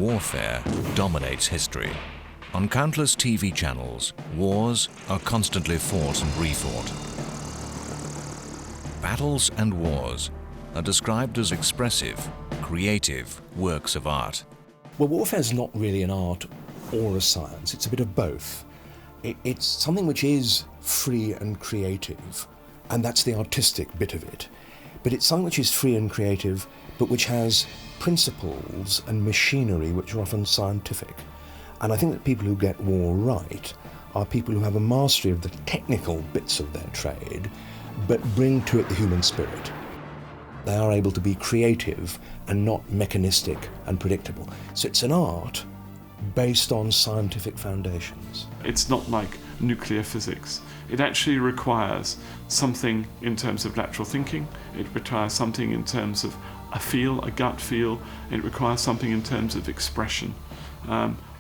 warfare dominates history. On countless TV channels, wars are constantly fought and refought. Battles and wars are described as expressive, creative works of art. Well, warfare is not really an art or a science. It's a bit of both. It's something which is free and creative, and that's the artistic bit of it. But it's something which is free and creative, but which has principles and machinery which are often scientific. And I think that people who get war right are people who have a mastery of the technical bits of their trade, but bring to it the human spirit. They are able to be creative and not mechanistic and predictable. So it's an art based on scientific foundations. It's not like nuclear physics. It actually requires something in terms of lateral thinking. It requires something in terms of a gut feel. It requires something in terms of expression.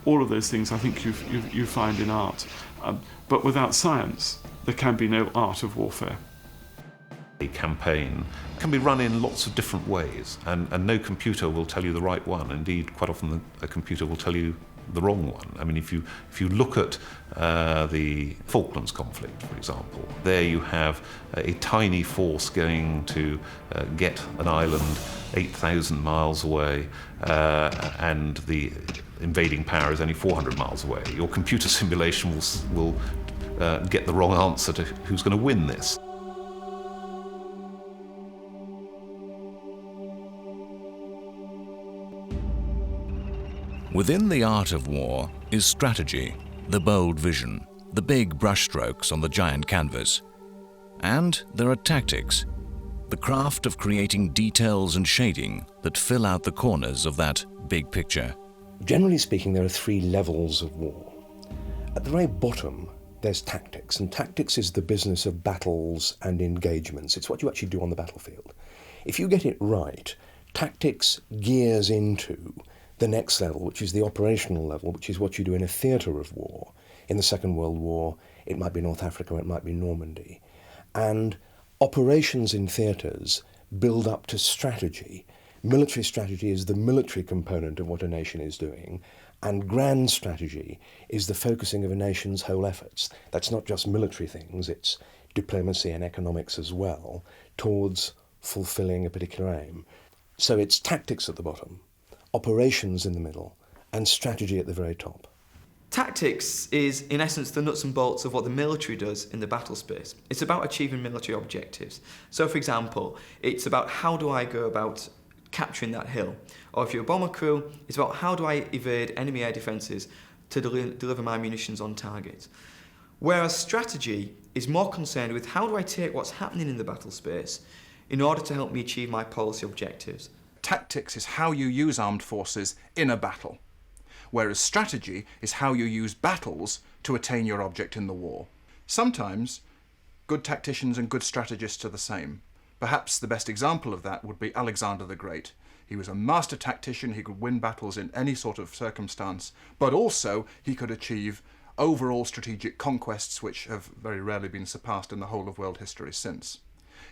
All of those things I think you find in art. But without science, there can be no art of warfare. A campaign can be run in lots of different ways, and no computer will tell you the right one. Indeed, quite often a computer will tell you the wrong one. I mean, if you look at the Falklands conflict, for example, there you have a tiny force going to get an island 8,000 miles away, and the invading power is only 400 miles away. Your computer simulation will get the wrong answer to who's going to win this. Within the art of war is strategy, the bold vision, the big brushstrokes on the giant canvas. And there are tactics, the craft of creating details and shading that fill out the corners of that big picture. Generally speaking, there are three levels of war. At the very bottom, there's tactics, and tactics is the business of battles and engagements. It's what you actually do on the battlefield. If you get it right, tactics gears into the next level, which is the operational level, which is what you do in a theatre of war. In the Second World War, it might be North Africa, it might be Normandy. And operations in theatres build up to strategy. Military strategy is the military component of what a nation is doing, and grand strategy is the focusing of a nation's whole efforts. That's not just military things, it's diplomacy and economics as well, towards fulfilling a particular aim. So it's tactics at the bottom, operations in the middle, and strategy at the very top. Tactics is, in essence, the nuts and bolts of what the military does in the battle space. It's about achieving military objectives. So, for example, it's about how do I go about capturing that hill? Or if you're a bomber crew, it's about how do I evade enemy air defences to deliver my munitions on target. Whereas strategy is more concerned with how do I take what's happening in the battle space in order to help me achieve my policy objectives. Tactics is how you use armed forces in a battle, whereas strategy is how you use battles to attain your object in the war. Sometimes, good tacticians and good strategists are the same. Perhaps the best example of that would be Alexander the Great. He was a master tactician, he could win battles in any sort of circumstance, but also he could achieve overall strategic conquests which have very rarely been surpassed in the whole of world history since.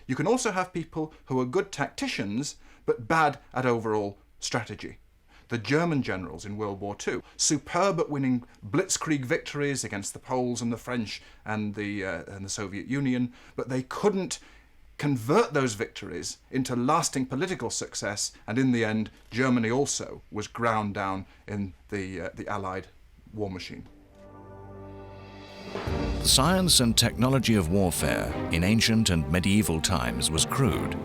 You can also have people who are good tacticians, but bad at overall strategy. The German generals in World War II, superb at winning blitzkrieg victories against the Poles and the French and the Soviet Union, but they couldn't convert those victories into lasting political success, and in the end, Germany also was ground down in the Allied war machine. The science and technology of warfare in ancient and medieval times was crude.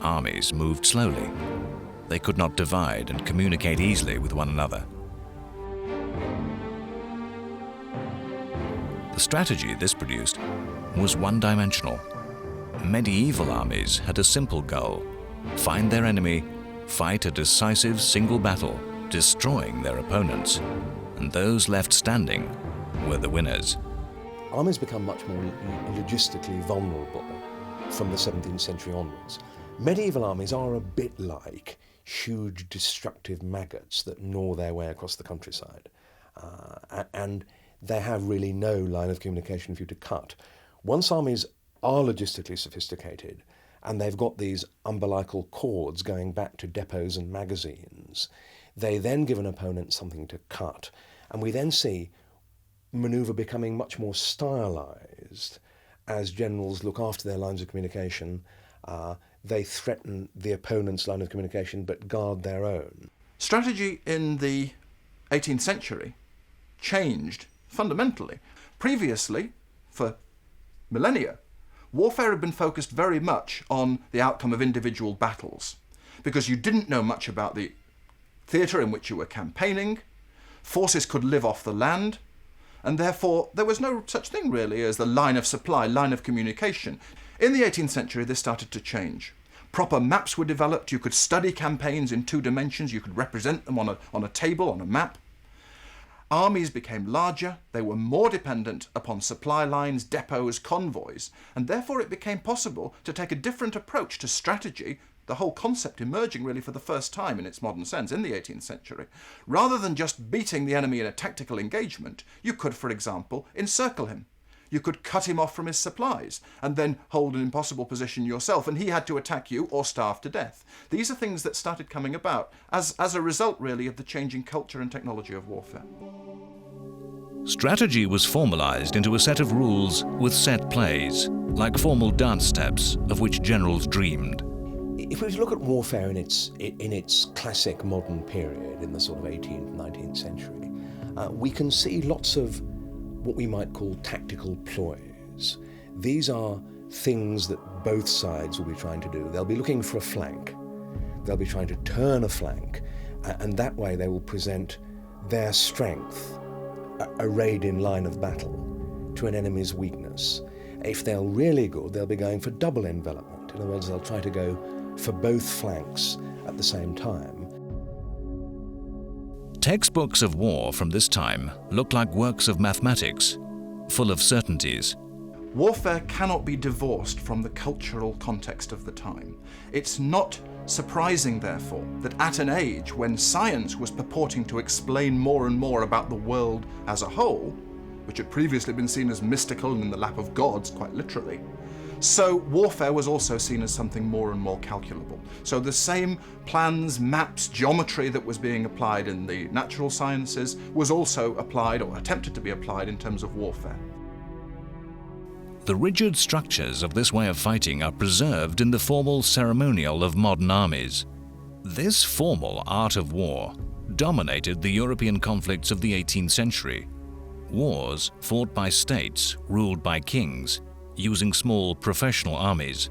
Armies moved slowly. They could not divide and communicate easily with one another. The strategy this produced was one-dimensional. Medieval armies had a simple goal: find their enemy, fight a decisive single battle, destroying their opponents, and those left standing were the winners. Armies become much more logistically vulnerable from the 17th century onwards. Medieval armies are a bit like huge destructive maggots that gnaw their way across the countryside. And they have really no line of communication for you to cut. Once armies are logistically sophisticated and they've got these umbilical cords going back to depots and magazines, They then give an opponent something to cut, and we then see manoeuvre becoming much more stylized as generals look after their lines of communication. They threaten the opponent's line of communication but guard their own. Strategy in the 18th century changed fundamentally. Previously, for millennia, warfare had been focused very much on the outcome of individual battles, because you didn't know much about the theatre in which you were campaigning. Forces could live off the land, and therefore there was no such thing really as the line of supply, line of communication. In the 18th century, this started to change. Proper maps were developed. You could study campaigns in 2 dimensions. You could represent them on a table, on a map. Armies became larger. They were more dependent upon supply lines, depots, convoys, and therefore it became possible to take a different approach to strategy, the whole concept emerging really for the first time in its modern sense in the 18th century. Rather than just beating the enemy in a tactical engagement, you could, for example, encircle him. You could cut him off from his supplies and then hold an impossible position yourself, and he had to attack you or starve to death. These are things that started coming about as a result, really, of the changing culture and technology of warfare. Strategy was formalized into a set of rules with set plays, like formal dance steps of which generals dreamed. If we look at warfare in its classic modern period, in the sort of 18th, 19th century, we can see lots of what we might call tactical ploys. These are things that both sides will be trying to do. They'll be looking for a flank. They'll be trying to turn a flank, and that way they will present their strength arrayed in line of battle to an enemy's weakness. If they're really good, they'll be going for double envelopment. In other words, they'll try to go for both flanks at the same time. Textbooks of war from this time look like works of mathematics, full of certainties. Warfare cannot be divorced from the cultural context of the time. It's not surprising, therefore, that at an age when science was purporting to explain more and more about the world as a whole, which had previously been seen as mystical and in the lap of gods, quite literally, so warfare was also seen as something more and more calculable. So the same plans, maps, geometry that was being applied in the natural sciences was also applied, or attempted to be applied, in terms of warfare. The rigid structures of this way of fighting are preserved in the formal ceremonial of modern armies. This formal art of war dominated the European conflicts of the 18th century. Wars fought by states ruled by kings, using small professional armies.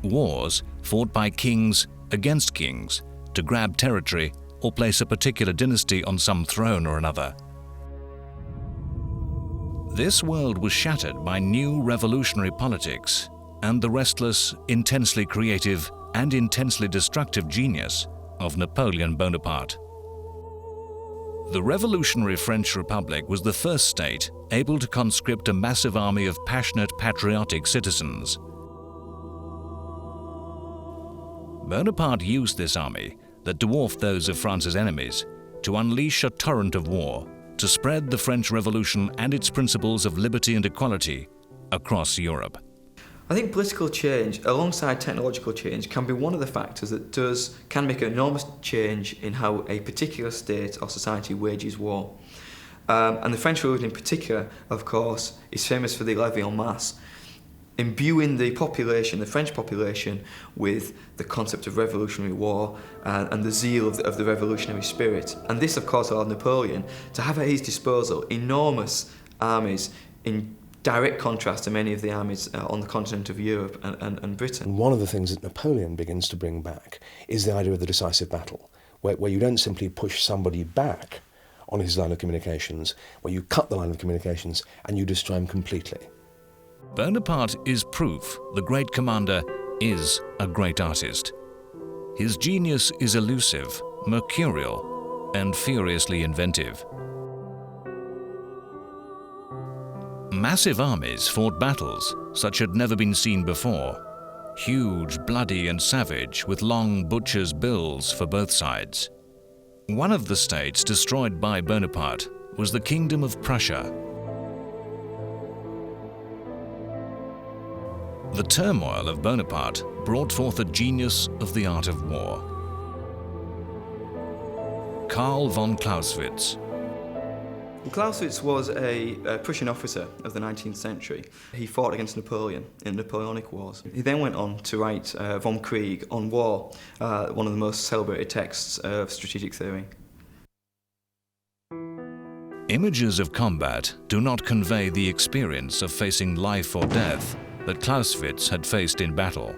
Wars fought by kings against kings to grab territory or place a particular dynasty on some throne or another. This world was shattered by new revolutionary politics and the restless, intensely creative and intensely destructive genius of Napoleon Bonaparte. The revolutionary French Republic was the first state able to conscript a massive army of passionate, patriotic citizens. Bonaparte used this army that dwarfed those of France's enemies to unleash a torrent of war, to spread the French Revolution and its principles of liberty and equality across Europe. I think political change, alongside technological change, can be one of the factors that can make an enormous change in how a particular state or society wages war. And the French Revolution in particular, of course, is famous for the levée en masse, imbuing the population, the French population, with the concept of revolutionary war and the zeal of the revolutionary spirit. And this, of course, allowed Napoleon to have at his disposal enormous armies in direct contrast to many of the armies on the continent of Europe and Britain. And one of the things that Napoleon begins to bring back is the idea of the decisive battle, where you don't simply push somebody back on his line of communications, where you cut the line of communications and you destroy him completely. Bonaparte is proof the great commander is a great artist. His genius is elusive, mercurial, and furiously inventive. Massive armies fought battles such had never been seen before, huge, bloody and savage, with long butcher's bills for both sides. One of the states destroyed by Bonaparte was the Kingdom of Prussia. The turmoil of Bonaparte brought forth a genius of the art of war. Karl von Clausewitz. Clausewitz was a Prussian officer of the 19th century. He fought against Napoleon in the Napoleonic Wars. He then went on to write Vom Krieg on war, one of the most celebrated texts of strategic theory. Images of combat do not convey the experience of facing life or death that Clausewitz had faced in battle.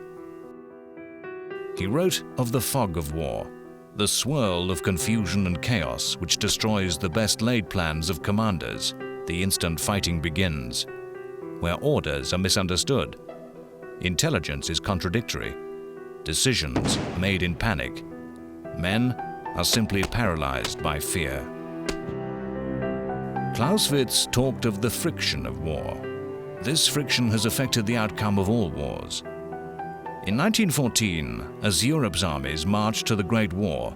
He wrote of the fog of war, the swirl of confusion and chaos which destroys the best laid plans of commanders the instant fighting begins, where orders are misunderstood, intelligence is contradictory, decisions made in panic, men are simply paralyzed by fear. Clausewitz talked of the friction of war. This friction has affected the outcome of all wars. In 1914, as Europe's armies marched to the Great War,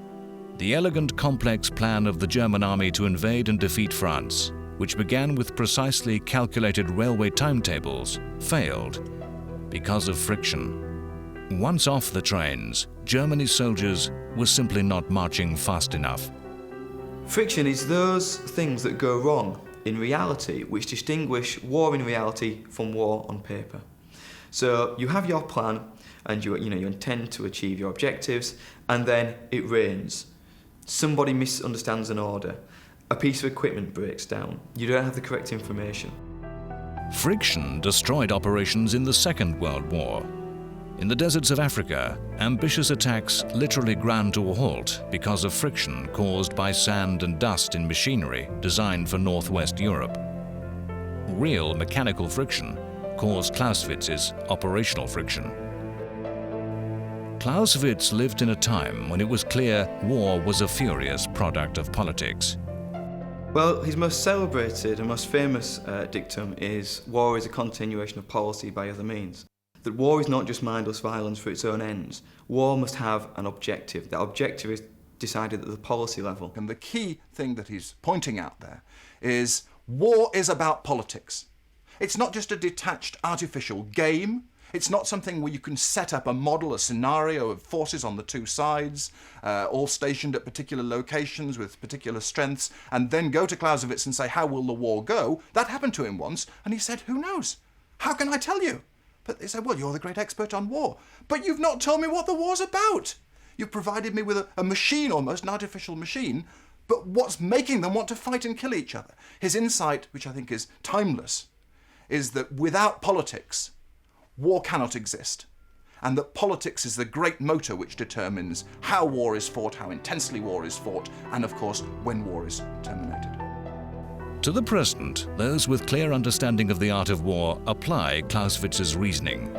the elegant, complex plan of the German army to invade and defeat France, which began with precisely calculated railway timetables, failed because of friction. Once off the trains, Germany's soldiers were simply not marching fast enough. Friction is those things that go wrong in reality which distinguish war in reality from war on paper. So you have your plan and you intend to achieve your objectives, and then it rains. Somebody misunderstands an order. A piece of equipment breaks down. You don't have the correct information. Friction destroyed operations in the Second World War. In the deserts of Africa, ambitious attacks literally ground to a halt because of friction caused by sand and dust in machinery designed for Northwest Europe. Real mechanical friction caused Clausewitz's operational friction. Clausewitz lived in a time when it was clear war was a furious product of politics. Well, his most celebrated and most famous dictum is war is a continuation of policy by other means. That war is not just mindless violence for its own ends. War must have an objective. That objective is decided at the policy level. And the key thing that he's pointing out there is war is about politics. It's not just a detached artificial game. It's not something where you can set up a model, a scenario of forces on the two sides, all stationed at particular locations with particular strengths, and then go to Clausewitz and say, how will the war go? That happened to him once, and he said, who knows? How can I tell you? But they said, well, you're the great expert on war. But you've not told me what the war's about. You've provided me with a machine, almost an artificial machine, but what's making them want to fight and kill each other? His insight, which I think is timeless, is that without politics, war cannot exist, and that politics is the great motor which determines how war is fought, how intensely war is fought, and of course, when war is terminated. To the present, those with clear understanding of the art of war apply Clausewitz's reasoning.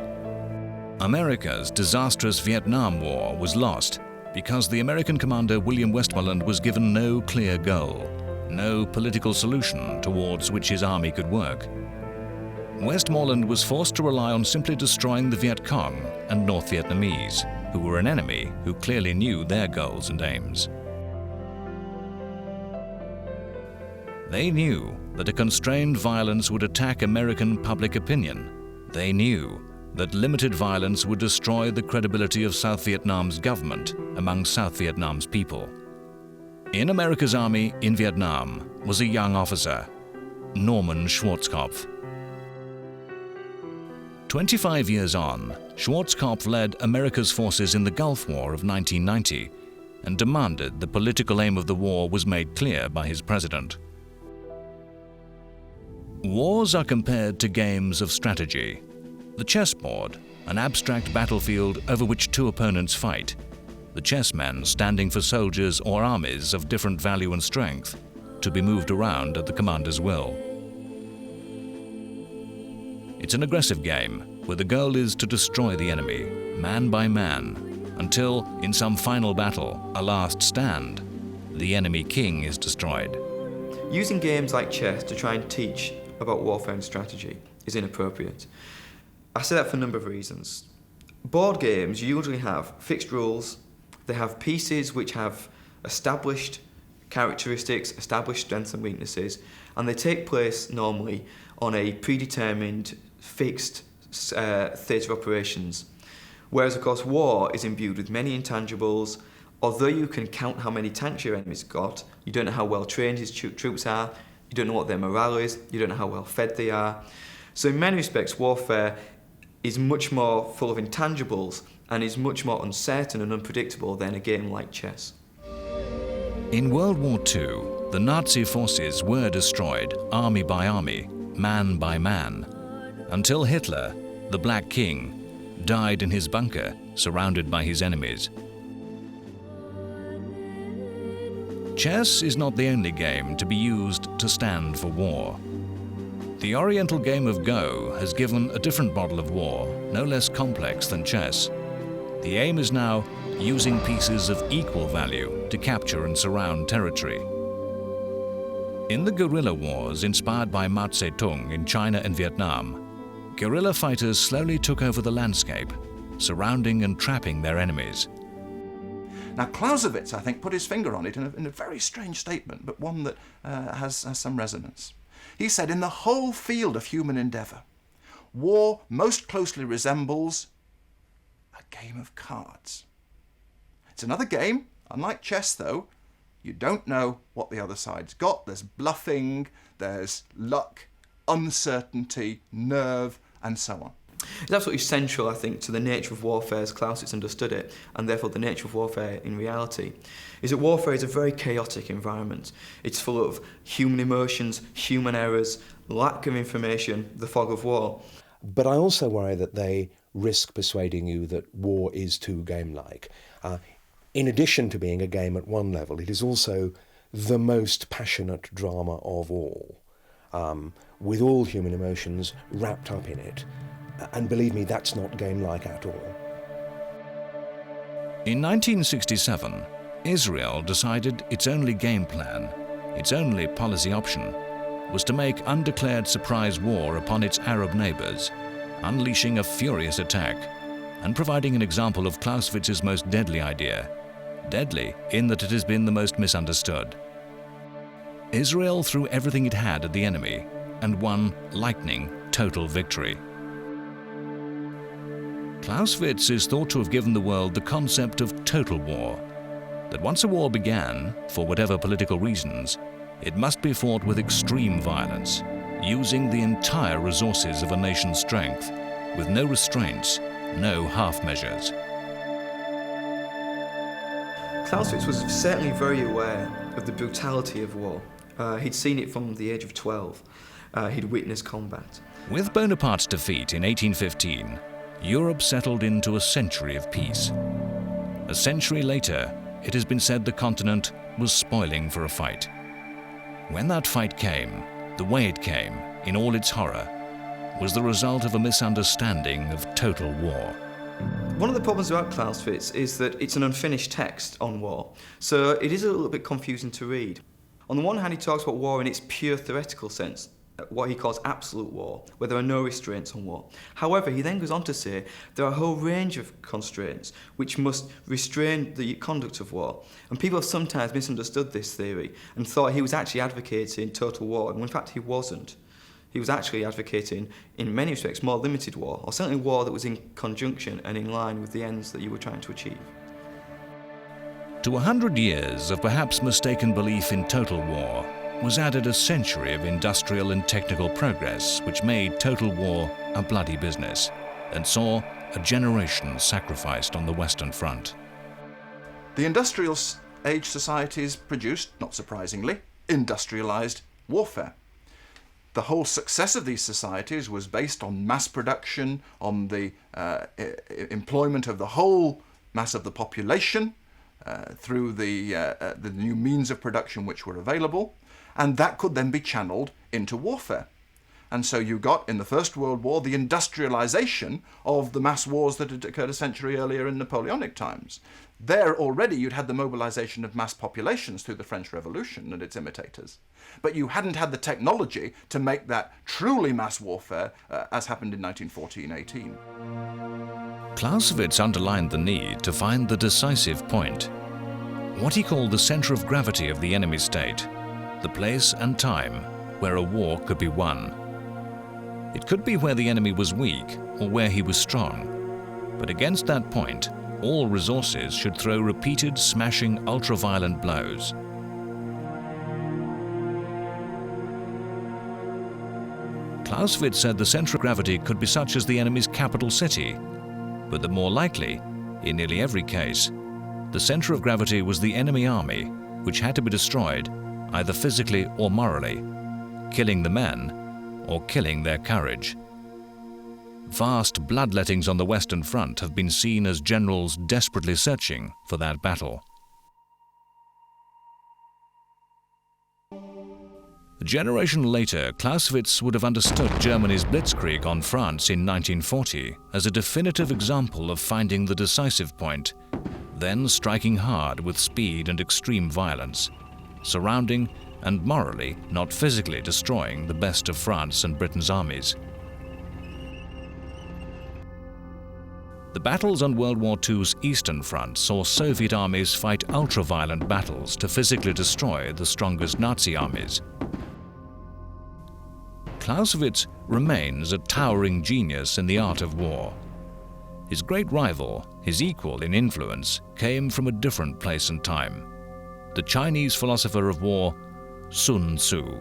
America's disastrous Vietnam War was lost because the American commander William Westmoreland was given no clear goal, no political solution towards which his army could work. Westmoreland was forced to rely on simply destroying the Viet Cong and North Vietnamese, who were an enemy who clearly knew their goals and aims. They knew that a constrained violence would attack American public opinion. They knew that limited violence would destroy the credibility of South Vietnam's government among South Vietnam's people. In America's army in Vietnam was a young officer, Norman Schwarzkopf. 25 years on, Schwarzkopf led America's forces in the Gulf War of 1990 and demanded the political aim of the war was made clear by his president. Wars are compared to games of strategy. The chessboard, an abstract battlefield over which two opponents fight, the chessmen standing for soldiers or armies of different value and strength, to be moved around at the commander's will. It's an aggressive game where the goal is to destroy the enemy, man by man, until, in some final battle, a last stand, the enemy king is destroyed. Using games like chess to try and teach about warfare and strategy is inappropriate. I say that for a number of reasons. Board games usually have fixed rules, they have pieces which have established characteristics, established strengths and weaknesses, and they take place normally on a predetermined, fixed theatre of operations. Whereas, of course, war is imbued with many intangibles, Although you can count how many tanks your enemy's got, you don't know how well trained his troops are, you don't know what their morale is, you don't know how well fed they are. So in many respects, warfare is much more full of intangibles and is much more uncertain and unpredictable than a game like chess. In World War II, the Nazi forces were destroyed army by army, man by man, until Hitler, the Black King, died in his bunker, surrounded by his enemies. Chess is not the only game to be used to stand for war. The Oriental game of Go has given a different model of war, no less complex than chess. The aim is now using pieces of equal value to capture and surround territory. In the guerrilla wars inspired by Mao Zedong in China and Vietnam, guerrilla fighters slowly took over the landscape, surrounding and trapping their enemies. Now, Clausewitz, I think, put his finger on it in a very strange statement, but one that has some resonance. He said, in the whole field of human endeavour, war most closely resembles a game of cards. It's another game, unlike chess though. You don't know what the other side's got. There's bluffing, there's luck, uncertainty, nerve, and so on. It's absolutely central, I think, to the nature of warfare as Clausewitz understood it, and therefore the nature of warfare in reality, is that warfare is a very chaotic environment. It's full of human emotions, human errors, lack of information, the fog of war. But I also worry that they risk persuading you that war is too game-like. In addition to being a game at one level, it is also the most passionate drama of all, with all human emotions wrapped up in it. And believe me, that's not game-like at all. In 1967, Israel decided its only game plan, its only policy option, was to make undeclared surprise war upon its Arab neighbors, unleashing a furious attack and providing an example of Clausewitz's most deadly idea, deadly in that it has been the most misunderstood. Israel threw everything it had at the enemy and won lightning total victory. Clausewitz is thought to have given the world the concept of total war, that once a war began, for whatever political reasons, it must be fought with extreme violence, using the entire resources of a nation's strength, with no restraints, no half measures. Clausewitz was certainly very aware of the brutality of war. He'd seen it from the age of 12. He'd witnessed combat. With Bonaparte's defeat in 1815, Europe settled into a century of peace. A century later, it has been said the continent was spoiling for a fight. When that fight came, the way it came, in all its horror, was the result of a misunderstanding of total war. One of the problems about Clausewitz is that it's an unfinished text on war, so it is a little bit confusing to read. On the one hand, he talks about war in its pure theoretical sense, what he calls absolute war, where there are no restraints on war. However, he then goes on to say there are a whole range of constraints which must restrain the conduct of war. And people have sometimes misunderstood this theory and thought he was actually advocating total war, and in fact he wasn't. He was actually advocating, in many respects, more limited war, or certainly war that was in conjunction and in line with the ends that you were trying to achieve. To 100 years of perhaps mistaken belief in total war was added a century of industrial and technical progress which made total war a bloody business and saw a generation sacrificed on the Western Front. The industrial age societies produced, not surprisingly, industrialized warfare. The whole success of these societies was based on mass production, on the employment of the whole mass of the population through the new means of production which were available, and that could then be channeled into warfare. And so you got, in the First World War, the industrialization of the mass wars that had occurred a century earlier in Napoleonic times. There already you'd had the mobilization of mass populations through the French Revolution and its imitators. But you hadn't had the technology to make that truly mass warfare as happened in 1914-18. Clausewitz underlined the need to find the decisive point, what he called the center of gravity of the enemy state, the place and time where a war could be won. It could be where the enemy was weak or where he was strong, but against that point, all resources should throw repeated smashing ultra-violent blows. Clausewitz said the centre of gravity could be such as the enemy's capital city, but that more likely, in nearly every case, the centre of gravity was the enemy army, which had to be destroyed either physically or morally, killing the men or killing their courage. Vast bloodlettings on the Western Front have been seen as generals desperately searching for that battle. A generation later, Clausewitz would have understood Germany's blitzkrieg on France in 1940 as a definitive example of finding the decisive point, then striking hard with speed and extreme violence, surrounding and morally, not physically, destroying the best of France and Britain's armies. The battles on World War II's Eastern Front saw Soviet armies fight ultra-violent battles to physically destroy the strongest Nazi armies. Clausewitz remains a towering genius in the art of war. His great rival, his equal in influence, came from a different place and time. The Chinese philosopher of war, Sun Tzu.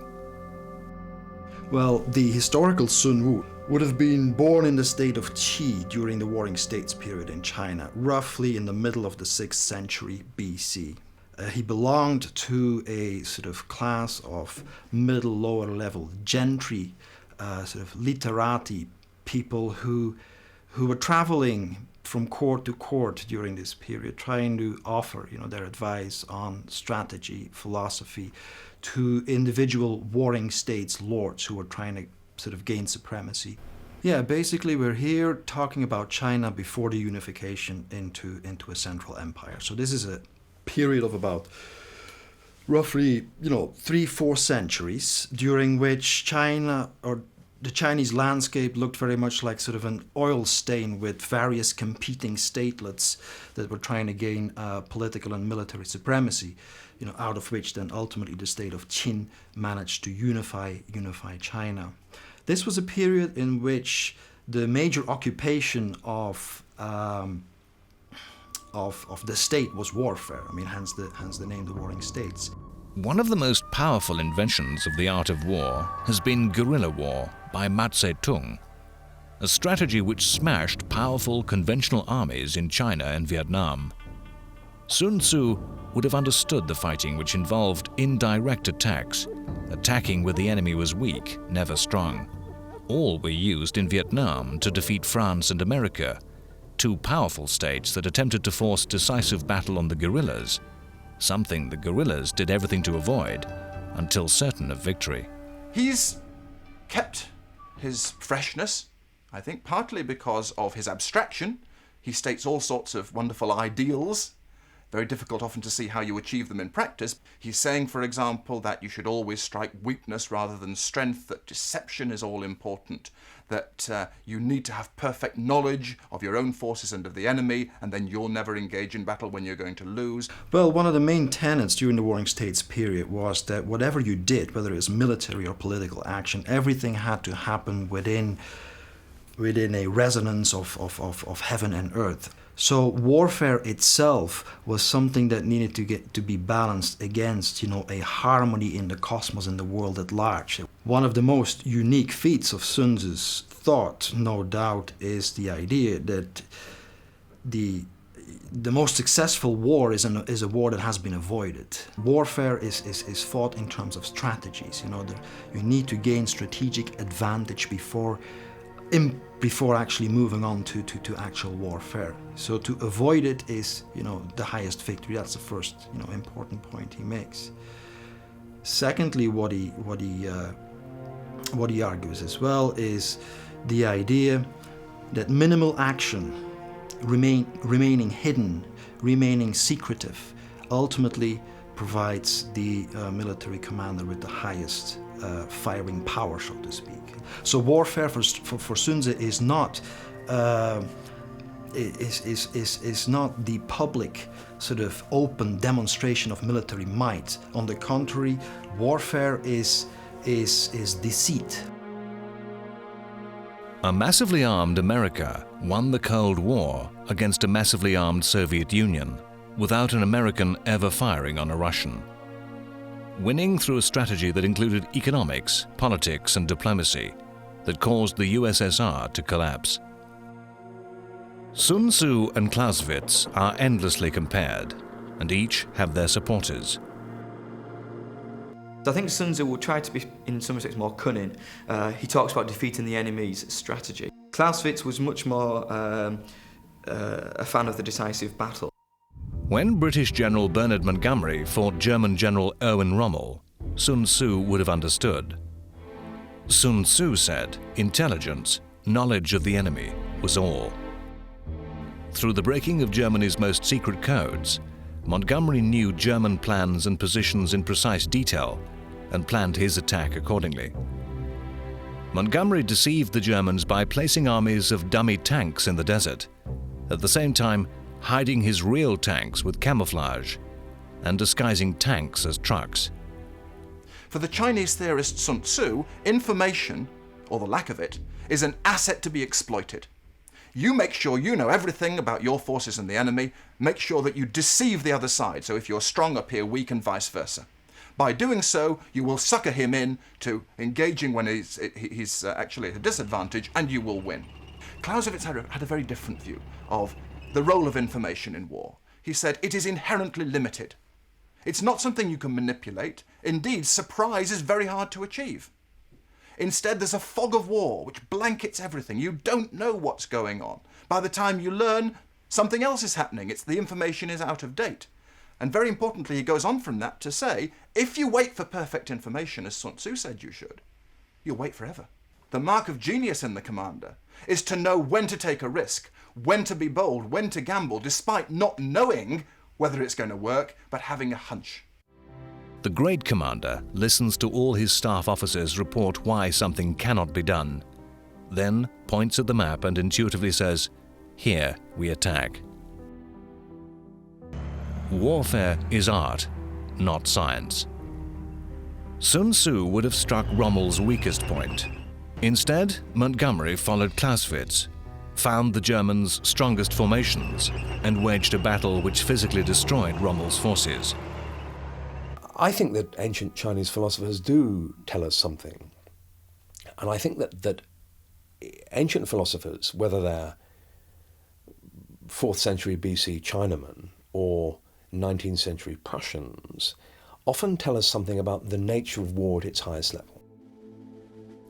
Well, the historical Sun Wu would have been born in the state of Qi during the Warring States period in China, roughly in the middle of the 6th century BC. He belonged to a sort of class of middle, lower level gentry, sort of literati, people who were traveling from court to court during this period, trying to offer, their advice on strategy, philosophy to individual warring states lords who were trying to sort of gain supremacy. Yeah, basically we're here talking about China before the unification into a central empire. So this is a period of about roughly 3-4 centuries during which China, or the Chinese landscape, looked very much like sort of an oil stain with various competing statelets that were trying to gain political and military supremacy, out of which then ultimately the state of Qin managed to unify China. This was a period in which the major occupation of the state was warfare. Hence the name, the Warring States. One of the most powerful inventions of the art of war has been guerrilla war by Mao Zedong, a strategy which smashed powerful conventional armies in China and Vietnam. Sun Tzu would have understood the fighting which involved indirect attacks, attacking where the enemy was weak, never strong. All were used in Vietnam to defeat France and America, two powerful states that attempted to force decisive battle on the guerrillas, something the guerrillas did everything to avoid until certain of victory. He's kept his freshness, I think, partly because of his abstraction. He states all sorts of wonderful ideals, very difficult often to see how you achieve them in practice. He's saying, for example, that you should always strike weakness rather than strength, that deception is all important, that you need to have perfect knowledge of your own forces and of the enemy, and then you'll never engage in battle when you're going to lose. Well, one of the main tenets during the Warring States period was that whatever you did, whether it was military or political action, everything had to happen within a resonance of heaven and earth. So warfare itself was something that needed to be balanced against, a harmony in the cosmos and the world at large. One of the most unique feats of Sun Tzu's thought, no doubt, is the idea that the most successful war is a war that has been avoided. Warfare is fought in terms of strategies. You need to gain strategic advantage before actually moving on to actual warfare. So to avoid it is, the highest victory. That's the first, important point he makes. Secondly, what he argues as well is the idea that minimal action, remaining hidden, remaining secretive, ultimately provides the military commander with the highest firing power, so to speak. So warfare for Sun Tzu is not the public sort of open demonstration of military might. On the contrary, warfare is deceit. A massively armed America won the Cold War against a massively armed Soviet Union without an American ever firing on a Russian. Winning through a strategy that included economics, politics, and diplomacy that caused the USSR to collapse. Sun Tzu and Clausewitz are endlessly compared, and each have their supporters. I think Sun Tzu will try to be, in some respects, more cunning. He talks about defeating the enemy's strategy. Clausewitz was much more a fan of the decisive battle. When British General Bernard Montgomery fought German General Erwin Rommel, Sun Tzu would have understood. Sun Tzu said intelligence, knowledge of the enemy, was all. Through the breaking of Germany's most secret codes, Montgomery knew German plans and positions in precise detail and planned his attack accordingly. Montgomery deceived the Germans by placing armies of dummy tanks in the desert, at the same time hiding his real tanks with camouflage and disguising tanks as trucks. For the Chinese theorist Sun Tzu, information, or the lack of it, is an asset to be exploited. You make sure you know everything about your forces and the enemy, make sure that you deceive the other side, so if you're strong appear weak and vice versa. By doing so, you will sucker him in to engaging when he's actually at a disadvantage, and you will win. Clausewitz had a very different view of the role of information in war. He said it is inherently limited. It's not something you can manipulate. Indeed, surprise is very hard to achieve. Instead, there's a fog of war which blankets everything. You don't know what's going on. By the time you learn, something else is happening. The information is out of date. And very importantly, he goes on from that to say, if you wait for perfect information, as Sun Tzu said you should, you'll wait forever. The mark of genius in the commander is to know when to take a risk, when to be bold, when to gamble, despite not knowing whether it's going to work, but having a hunch. The great commander listens to all his staff officers report why something cannot be done, then points at the map and intuitively says, "Here we attack." Warfare is art, not science. Sun Tzu would have struck Rommel's weakest point. Instead, Montgomery followed Clausewitz, found the Germans' strongest formations, and waged a battle which physically destroyed Rommel's forces. I think that ancient Chinese philosophers do tell us something. And I think that ancient philosophers, whether they're 4th century BC Chinamen or 19th century Prussians, often tell us something about the nature of war at its highest level.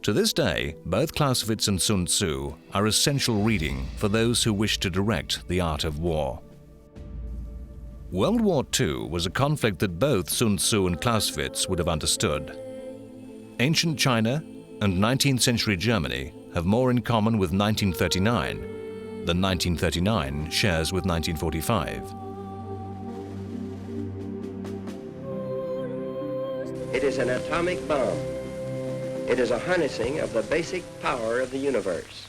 To this day, both Clausewitz and Sun Tzu are essential reading for those who wish to direct the art of war. World War II was a conflict that both Sun Tzu and Clausewitz would have understood. Ancient China and 19th century Germany have more in common with 1939 than 1939 shares with 1945. It is an atomic bomb. It is a harnessing of the basic power of the universe.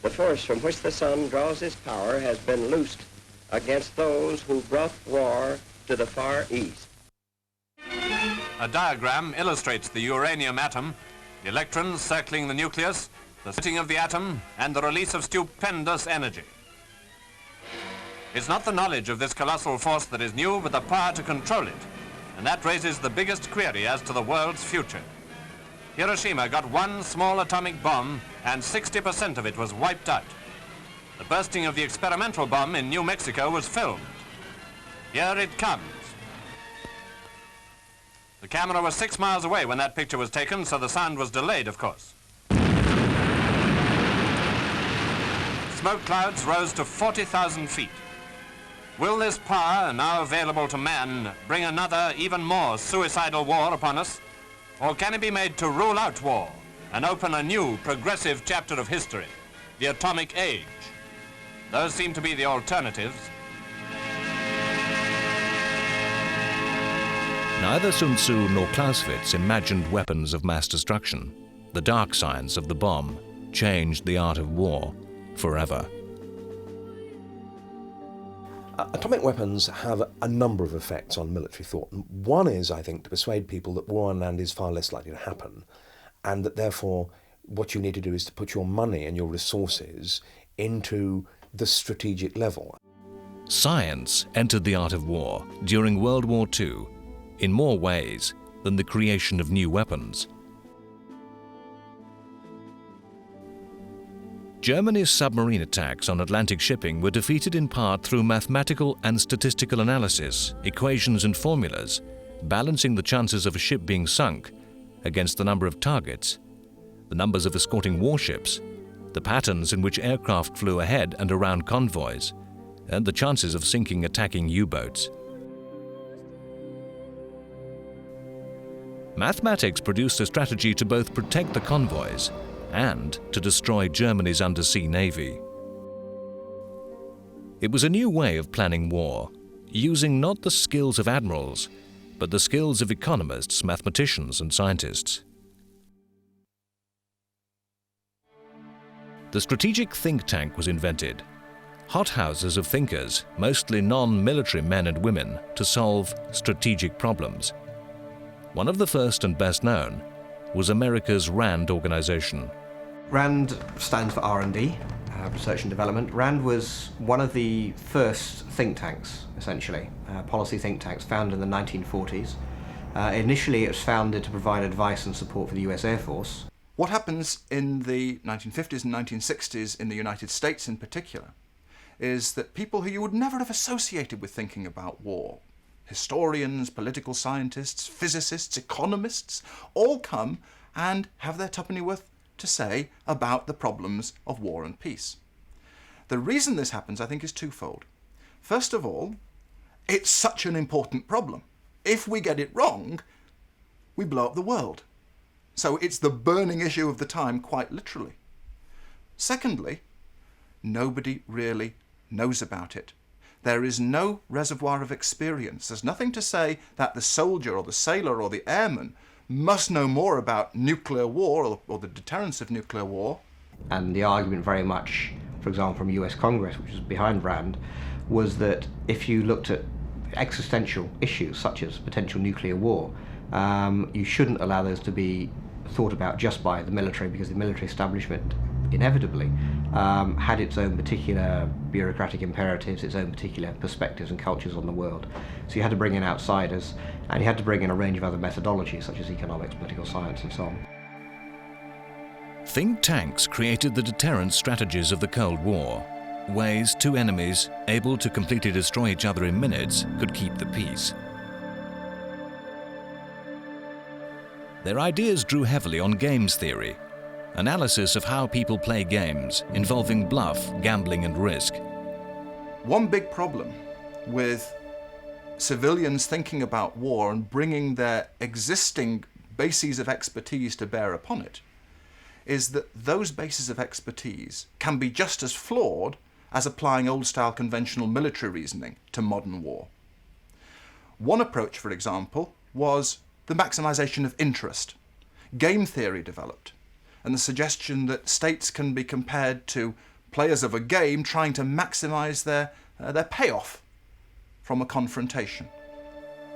The force from which the sun draws its power has been loosed against those who brought war to the Far East. A diagram illustrates the uranium atom, the electrons circling the nucleus, the splitting of the atom, and the release of stupendous energy. It's not the knowledge of this colossal force that is new, but the power to control it. And that raises the biggest query as to the world's future. Hiroshima got one small atomic bomb, and 60% of it was wiped out. The bursting of the experimental bomb in New Mexico was filmed. Here it comes. The camera was 6 miles away when that picture was taken, so the sound was delayed, of course. Smoke clouds rose to 40,000 feet. Will this power, now available to man, bring another, even more suicidal war upon us? Or can it be made to rule out war and open a new, progressive chapter of history, the atomic age? Those seem to be the alternatives. Neither Sun Tzu nor Clausewitz imagined weapons of mass destruction. The dark science of the bomb changed the art of war forever. Atomic weapons have a number of effects on military thought. One is, I think, to persuade people that war on land is far less likely to happen, and that therefore what you need to do is to put your money and your resources into the strategic level. Science entered the art of war during World War II in more ways than the creation of new weapons. Germany's submarine attacks on Atlantic shipping were defeated in part through mathematical and statistical analysis, equations and formulas, balancing the chances of a ship being sunk against the number of targets, the numbers of escorting warships, the patterns in which aircraft flew ahead and around convoys, and the chances of sinking attacking U-boats. Mathematics produced a strategy to both protect the convoys and to destroy Germany's undersea navy. It was a new way of planning war, using not the skills of admirals, but the skills of economists, mathematicians, and scientists. The strategic think tank was invented, hothouses of thinkers, mostly non-military men and women, to solve strategic problems. One of the first and best known was America's RAND organization. RAND stands for R&D, Research and Development. RAND was one of the first think tanks, essentially, policy think tanks founded in the 1940s. Initially it was founded to provide advice and support for the US Air Force. What happens in the 1950s and 1960s in the United States in particular is that people who you would never have associated with thinking about war, historians, political scientists, physicists, economists, all come and have their tuppenny worth to say about the problems of war and peace. The reason this happens, I think, is twofold. First of all, it's such an important problem. If we get it wrong, we blow up the world. So it's the burning issue of the time, quite literally. Secondly, nobody really knows about it. There is no reservoir of experience. There's nothing to say that the soldier or the sailor or the airman must know more about nuclear war or the deterrence of nuclear war. And the argument very much, for example, from US Congress, which was behind RAND, was that if you looked at existential issues such as potential nuclear war, you shouldn't allow those to be thought about just by the military, because the military establishment inevitably had its own particular bureaucratic imperatives, its own particular perspectives and cultures on the world. So you had to bring in outsiders, and you had to bring in a range of other methodologies such as economics, political science and so on. Think tanks created the deterrence strategies of the Cold War, ways two enemies able to completely destroy each other in minutes could keep the peace. Their ideas drew heavily on games theory, analysis of how people play games involving bluff, gambling and risk. One big problem with civilians thinking about war and bringing their existing bases of expertise to bear upon it is that those bases of expertise can be just as flawed as applying old-style conventional military reasoning to modern war. One approach, for example, was the maximization of interest. Game theory developed, and the suggestion that states can be compared to players of a game trying to maximize their payoff from a confrontation.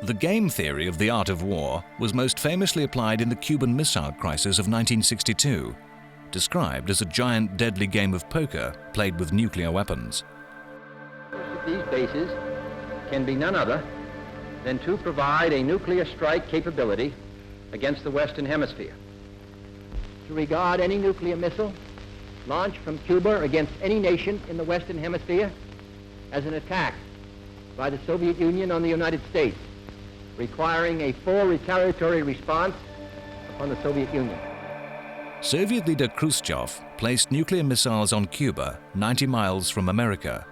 The game theory of the art of war was most famously applied in the Cuban Missile Crisis of 1962, described as a giant deadly game of poker played with nuclear weapons. These bases can be none other than to provide a nuclear strike capability against the Western Hemisphere. To regard any nuclear missile launched from Cuba against any nation in the Western Hemisphere as an attack by the Soviet Union on the United States, requiring a full retaliatory response upon the Soviet Union. Soviet leader Khrushchev placed nuclear missiles on Cuba, 90 miles from America.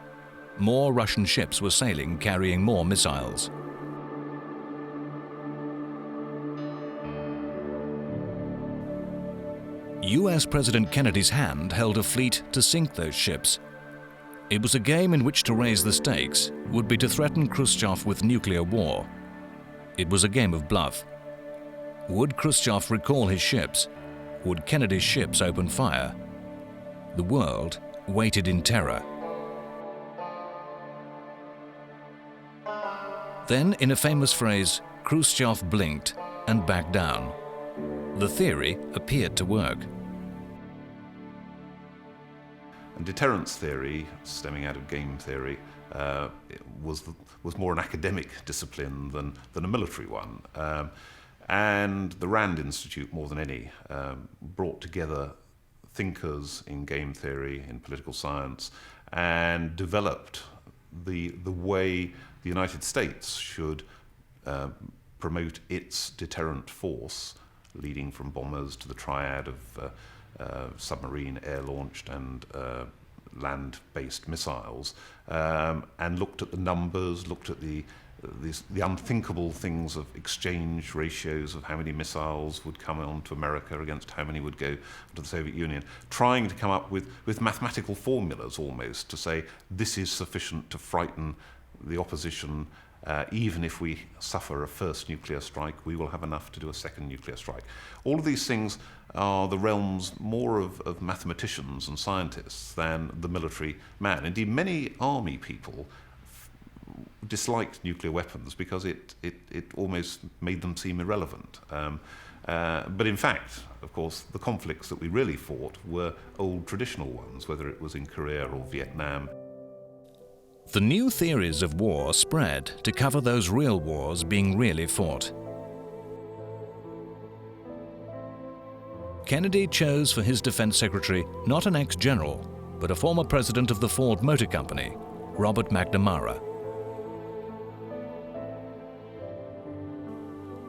More Russian ships were sailing carrying more missiles. US President Kennedy's hand held a fleet to sink those ships. It was a game in which to raise the stakes would be to threaten Khrushchev with nuclear war. It was a game of bluff. Would Khrushchev recall his ships? Would Kennedy's ships open fire? The world waited in terror. Then, in a famous phrase, Khrushchev blinked and backed down. The theory appeared to work. And deterrence theory, stemming out of game theory, was more an academic discipline than a military one. And the Rand Institute, more than any, brought together thinkers in game theory, in political science, and developed the way the United States should promote its deterrent force, leading from bombers to the triad of submarine, air-launched and land-based missiles, and looked at the numbers, looked at the unthinkable things of exchange ratios of how many missiles would come on to America against how many would go to the Soviet Union, trying to come up with mathematical formulas almost to say this is sufficient to frighten the opposition. Even if we suffer a first nuclear strike, we will have enough to do a second nuclear strike. All of these things are the realms more of mathematicians and scientists than the military man. Indeed, many army people disliked nuclear weapons because it almost made them seem irrelevant. But in fact, of course, the conflicts that we really fought were old traditional ones, whether it was in Korea or Vietnam. The new theories of war spread to cover those real wars being really fought. Kennedy chose for his defense secretary not an ex-general, but a former president of the Ford Motor Company, Robert McNamara.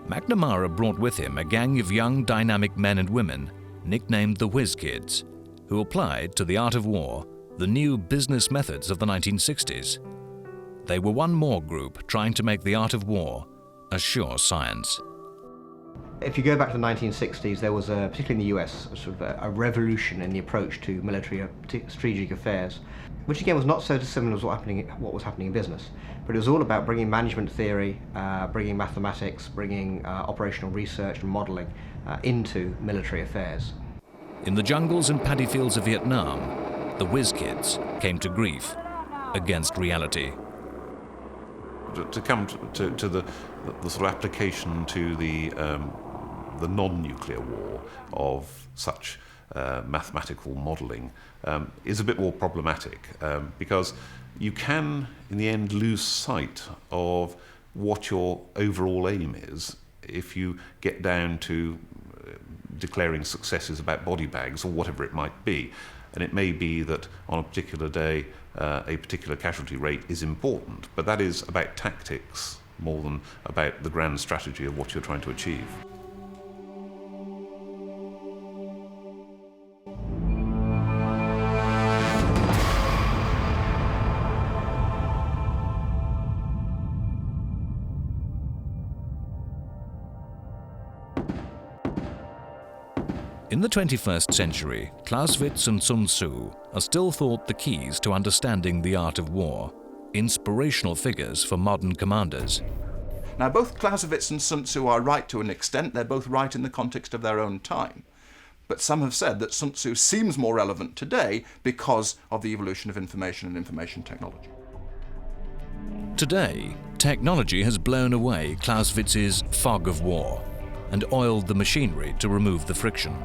McNamara brought with him a gang of young, dynamic men and women, nicknamed the Whiz Kids, who applied to the art of war the new business methods of the 1960s. They were one more group trying to make the art of war a sure science. If you go back to the 1960s, there was, particularly in the US, sort of a revolution in the approach to military strategic affairs, which again was not so dissimilar as what was happening in business. But it was all about bringing management theory, bringing mathematics, bringing operational research and modeling into military affairs. In the jungles and paddy fields of Vietnam, the Whiz Kids came to grief against reality. To come to the sort of application to the non-nuclear war of such mathematical modelling is a bit more problematic because you can, in the end, lose sight of what your overall aim is if you get down to declaring successes about body bags or whatever it might be. And it may be that on a particular day, a particular casualty rate is important, but that is about tactics more than about the grand strategy of what you're trying to achieve. In the 21st century, Clausewitz and Sun Tzu are still thought the keys to understanding the art of war, inspirational figures for modern commanders. Now, both Clausewitz and Sun Tzu are right to an extent. They're both right in the context of their own time. But some have said that Sun Tzu seems more relevant today because of the evolution of information and information technology. Today, technology has blown away Clausewitz's fog of war and oiled the machinery to remove the friction.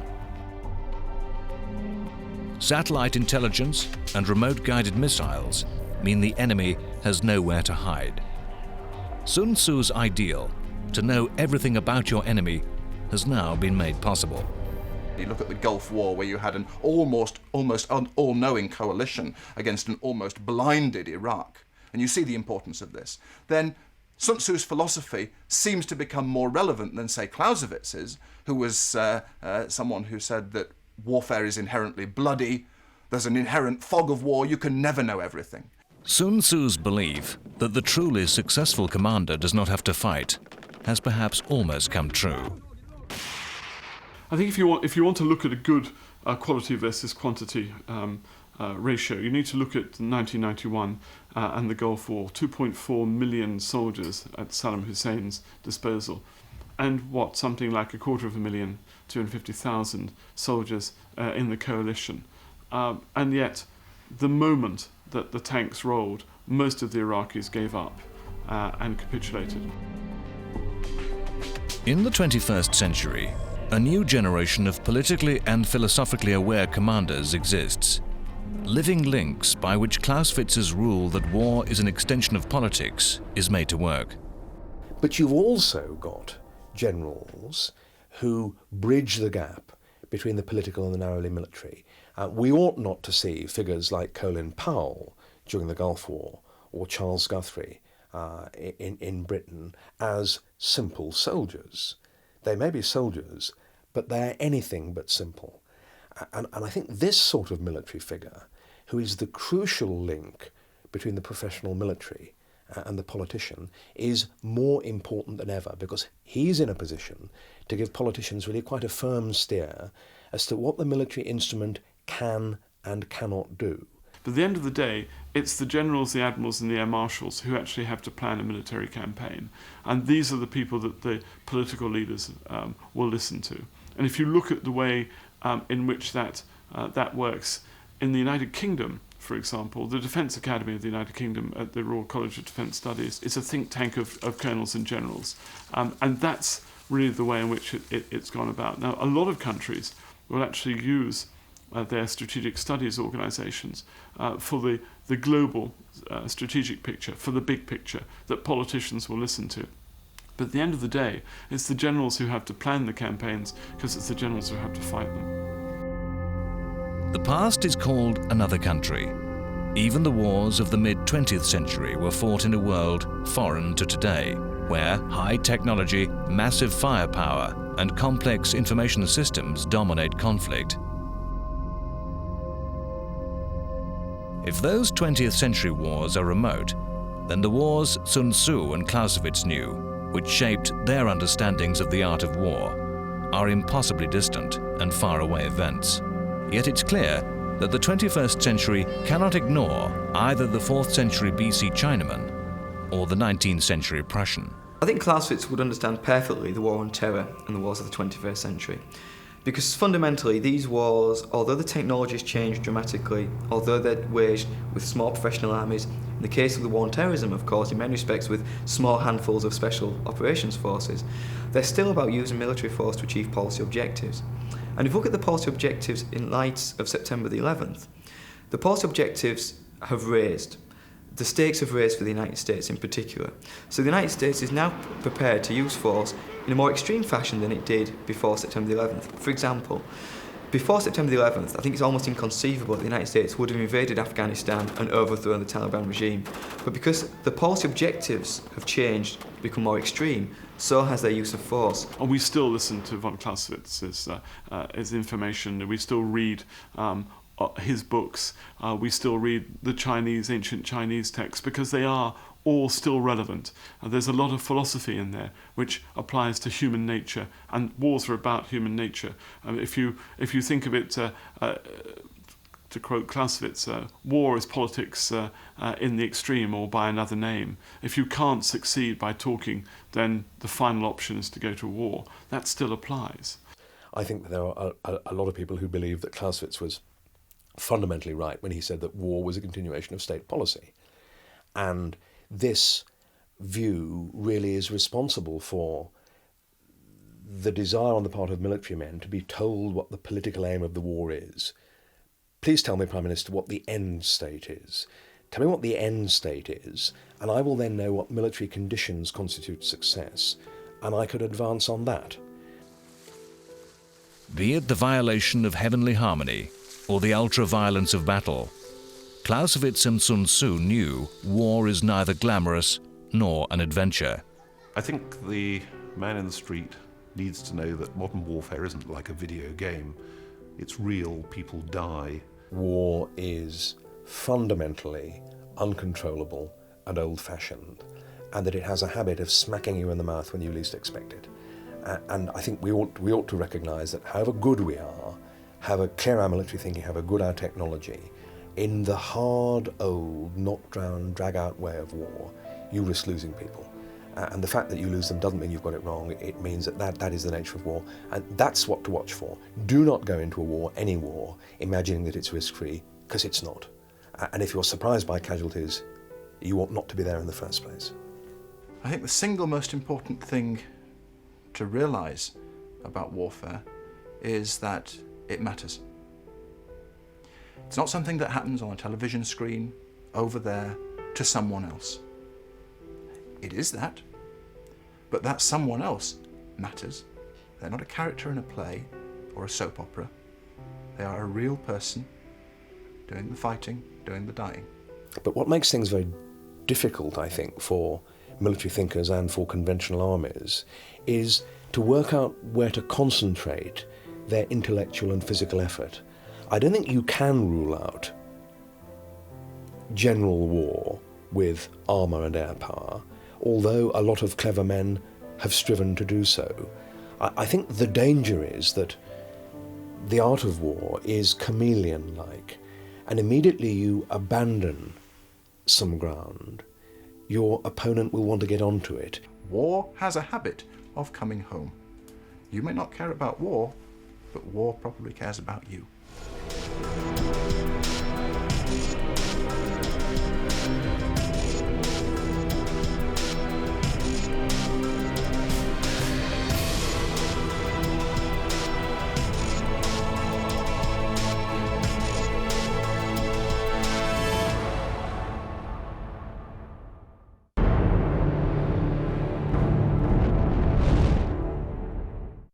Satellite intelligence and remote-guided missiles mean the enemy has nowhere to hide. Sun Tzu's ideal, to know everything about your enemy, has now been made possible. You look at the Gulf War, where you had an almost all-knowing coalition against an almost blinded Iraq, and you see the importance of this. Then Sun Tzu's philosophy seems to become more relevant than, say, Clausewitz's, who was someone who said that warfare is inherently bloody, there's an inherent fog of war, you can never know everything. Sun Tzu's belief that the truly successful commander does not have to fight has perhaps almost come true. I think if you want to look at a good quality versus quantity ratio, you need to look at 1991 and the Gulf War. 2.4 million soldiers at Saddam Hussein's disposal, and something like 250,000, 250,000 soldiers in the coalition. And yet, the moment that the tanks rolled, most of the Iraqis gave up and capitulated. In the 21st century, a new generation of politically and philosophically aware commanders exists. living links by which Clausewitz's rule that war is an extension of politics is made to work. But you've also got generals who bridge the gap between the political and the narrowly military. We ought not to see figures like Colin Powell during the Gulf War or Charles Guthrie in Britain as simple soldiers. They may be soldiers, but they're anything but simple. And I think this sort of military figure, who is the crucial link between the professional military and the politician, is more important than ever, because he's in a position to give politicians really quite a firm steer as to what the military instrument can and cannot do. But at the end of the day, it's the generals, the admirals and the air marshals who actually have to plan a military campaign. And these are the people that the political leaders will listen to. And if you look at the way in which that works in the United Kingdom, for example, the Defence Academy of the United Kingdom at the Royal College of Defence Studies is a think tank of colonels and generals. And that's really the way in which it's gone about. Now, a lot of countries will actually use their strategic studies organisations for the global strategic picture, for the big picture that politicians will listen to. But at the end of the day, it's the generals who have to plan the campaigns, because it's the generals who have to fight them. The past is called another country. Even the wars of the mid-20th century were fought in a world foreign to today, where high technology, massive firepower, and complex information systems dominate conflict. If those 20th century wars are remote, then the wars Sun Tzu and Clausewitz knew, which shaped their understandings of the art of war, are impossibly distant and far-away events. Yet it's clear that the 21st century cannot ignore either the 4th century BC Chinaman or the 19th century Prussian. I think Clausewitz would understand perfectly the War on Terror and the wars of the 21st century. Because fundamentally, these wars, although the technology has changed dramatically, although they're waged with small professional armies, in the case of the war on terrorism, of course, in many respects with small handfuls of special operations forces, they're still about using military force to achieve policy objectives. And if you look at the policy objectives in light of September the 11th, the policy objectives have raised. The stakes have raised for the United States in particular. So the United States is now prepared to use force in a more extreme fashion than it did before September the 11th. For example, before September the 11th, I think it's almost inconceivable that the United States would have invaded Afghanistan and overthrown the Taliban regime. But because the policy objectives have changed, become more extreme, so has their use of force. And we still listen to von Clausewitz's information. We still read his books. We still read the ancient Chinese texts, because they are all still relevant. There's a lot of philosophy in there which applies to human nature, and wars are about human nature. If you think of it, to quote Clausewitz, war is politics in the extreme, or by another name. If you can't succeed by talking, then the final option is to go to war. That still applies. I think that there are a lot of people who believe that Clausewitz was fundamentally right when he said that war was a continuation of state policy. And this view really is responsible for the desire on the part of military men to be told what the political aim of the war is. Please tell me, Prime Minister, what the end state is. Tell me what the end state is, and I will then know what military conditions constitute success, and I could advance on that. Be it the violation of heavenly harmony or the ultra-violence of battle, Clausewitz and Sun Tzu knew war is neither glamorous nor an adventure. I think the man in the street needs to know that modern warfare isn't like a video game. It's real, people die. War is fundamentally uncontrollable and old-fashioned, and that it has a habit of smacking you in the mouth when you least expect it. And I think we ought to recognise that however good we are, however clear our military thinking, however good our technology, in the hard, old, knock-down, drag-out way of war, you risk losing people. And the fact that you lose them doesn't mean you've got it wrong. It means that is the nature of war. And that's what to watch for. Do not go into a war, any war, imagining that it's risk-free, because it's not. And if you're surprised by casualties, you ought not to be there in the first place. I think the single most important thing to realise about warfare is that it matters. It's not something that happens on a television screen over there to someone else. It is that, but that someone else matters. They're not a character in a play or a soap opera. They are a real person doing the fighting, doing the dying. But what makes things very difficult, I think, for military thinkers and for conventional armies is to work out where to concentrate their intellectual and physical effort. I don't think you can rule out general war with armour and air power, although a lot of clever men have striven to do so. I think the danger is that the art of war is chameleon-like, and immediately you abandon some ground, your opponent will want to get onto it. War has a habit of coming home. You may not care about war, but war probably cares about you.